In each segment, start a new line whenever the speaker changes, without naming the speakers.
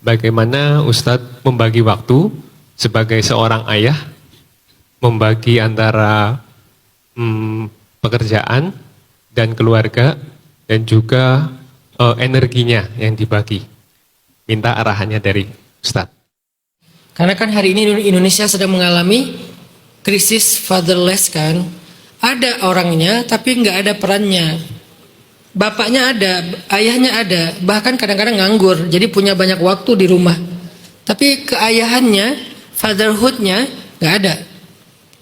bagaimana Ustadz membagi waktu sebagai seorang ayah, membagi antara pekerjaan dan keluarga, dan juga energinya yang dibagi. Minta arahannya dari Ustadz.
Karena kan hari ini Indonesia sedang mengalami krisis fatherless kan. Ada orangnya tapi nggak ada perannya. Bapaknya ada, ayahnya ada, bahkan kadang-kadang nganggur. Jadi punya banyak waktu di rumah. Tapi keayahannya, fatherhoodnya nggak ada.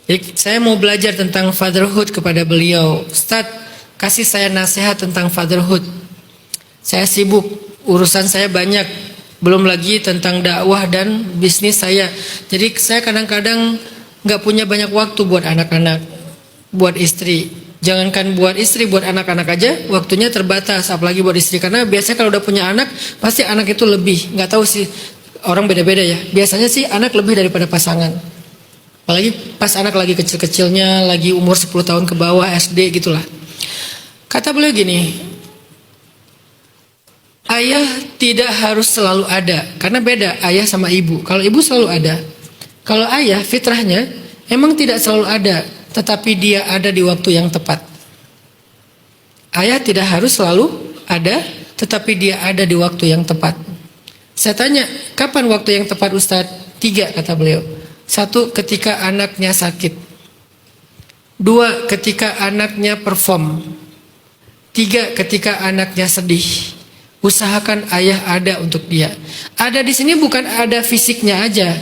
Jadi saya mau belajar tentang fatherhood kepada beliau. Ustadz, kasih saya nasihat tentang fatherhood. Saya sibuk, urusan saya banyak. Belum lagi tentang dakwah dan bisnis saya. Jadi saya kadang-kadang nggak punya banyak waktu buat anak-anak, buat istri. Jangankan buat istri, buat anak-anak aja waktunya terbatas. Apalagi buat istri, karena biasanya kalau udah punya anak, pasti anak itu lebih. Nggak tahu sih, orang beda-beda ya. Biasanya sih anak lebih daripada pasangan. Apalagi pas anak lagi kecil-kecilnya, lagi umur 10 tahun ke bawah, SD gitulah. Kata beliau gini, ayah tidak harus selalu ada, karena beda ayah sama ibu. Kalau ibu selalu ada, kalau ayah fitrahnya emang tidak selalu ada, tetapi dia ada di waktu yang tepat. Ayah tidak harus selalu ada, tetapi dia ada di waktu yang tepat. Saya tanya, kapan waktu yang tepat Ustadz? 3 kata beliau. 1, ketika anaknya sakit. 2, ketika anaknya perform. 3, ketika anaknya sedih. Usahakan ayah ada untuk dia. Ada di sini bukan ada fisiknya aja.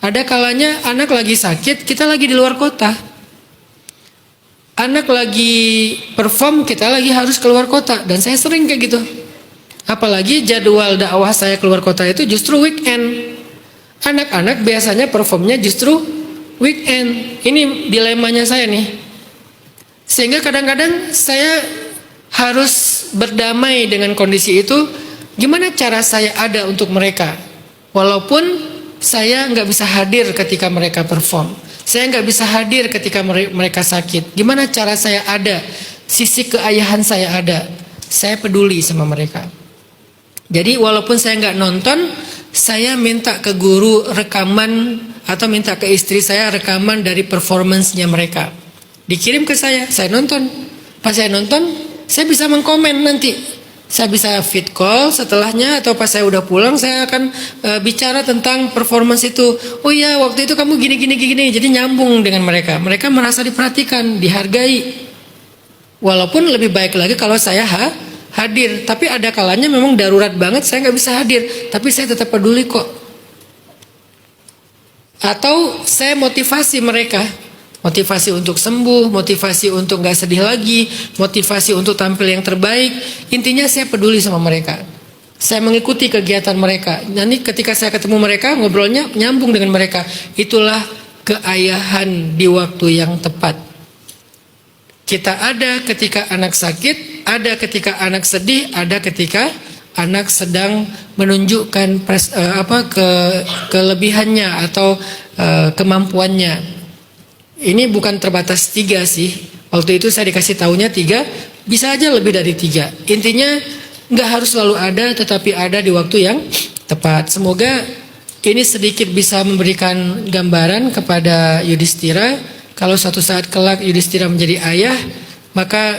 Ada kalanya anak lagi sakit, kita lagi di luar kota. Anak lagi perform, kita lagi harus keluar kota. Dan saya sering kayak gitu. Apalagi jadwal dakwah saya keluar kota itu justru weekend. Anak-anak biasanya performnya justru weekend. Ini dilemanya saya nih. Sehingga kadang-kadang saya harus berdamai dengan kondisi itu. Gimana cara saya ada untuk mereka, walaupun saya nggak bisa hadir ketika mereka perform, saya nggak bisa hadir ketika mereka sakit. Gimana cara saya ada, sisi keayahan saya ada, saya peduli sama mereka. Jadi walaupun saya nggak nonton, saya minta ke guru rekaman atau minta ke istri saya rekaman dari performance-nya mereka, dikirim ke saya nonton. Pas saya nonton, saya bisa mengkomen nanti. Saya bisa feed call setelahnya, atau pas saya udah pulang saya akan bicara tentang performance itu. Oh iya, waktu itu kamu gini. Jadi nyambung dengan mereka. Mereka merasa diperhatikan, dihargai. Walaupun lebih baik lagi kalau saya hadir. Tapi ada kalanya memang darurat banget saya nggak bisa hadir. Tapi saya tetap peduli kok. Atau saya motivasi mereka. Motivasi untuk sembuh, motivasi untuk gak sedih lagi, motivasi untuk tampil yang terbaik. Intinya saya peduli sama mereka. Saya mengikuti kegiatan mereka. Nanti ketika saya ketemu mereka, ngobrolnya nyambung dengan mereka. Itulah keayahan di waktu yang tepat. Kita ada ketika anak sakit, ada ketika anak sedih, ada ketika anak sedang menunjukkan kelebihannya atau kemampuannya. Ini bukan terbatas 3 sih. Waktu itu saya dikasih tahunya 3, bisa aja lebih dari 3. Intinya nggak harus selalu ada, tetapi ada di waktu yang tepat. Semoga ini sedikit bisa memberikan gambaran kepada Yudhistira. Kalau suatu saat kelak Yudhistira menjadi ayah, maka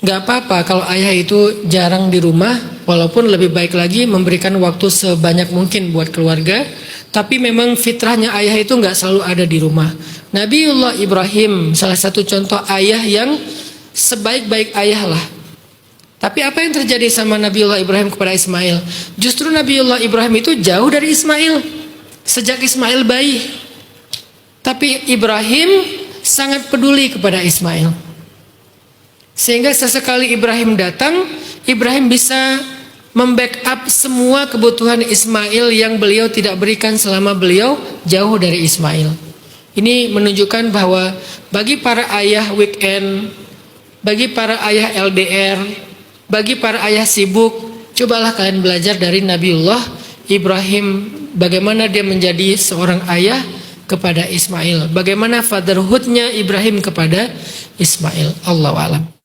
nggak apa-apa kalau ayah itu jarang di rumah, walaupun lebih baik lagi memberikan waktu sebanyak mungkin buat keluarga. Tapi memang fitrahnya ayah itu nggak selalu ada di rumah. Nabiullah Ibrahim salah satu contoh ayah yang sebaik-baik ayah lah. Tapi apa yang terjadi sama Nabiullah Ibrahim kepada Ismail? Justru Nabiullah Ibrahim itu jauh dari Ismail sejak Ismail bayi. Tapi Ibrahim sangat peduli kepada Ismail. Sehingga sesekali Ibrahim datang, Ibrahim bisa membackup semua kebutuhan Ismail yang beliau tidak berikan selama beliau jauh dari Ismail. Ini menunjukkan bahwa bagi para ayah weekend, bagi para ayah LDR, bagi para ayah sibuk, cobalah kalian belajar dari Nabiullah Ibrahim, bagaimana dia menjadi seorang ayah kepada Ismail, bagaimana fatherhoodnya Ibrahim kepada Ismail. Allahu a'lam.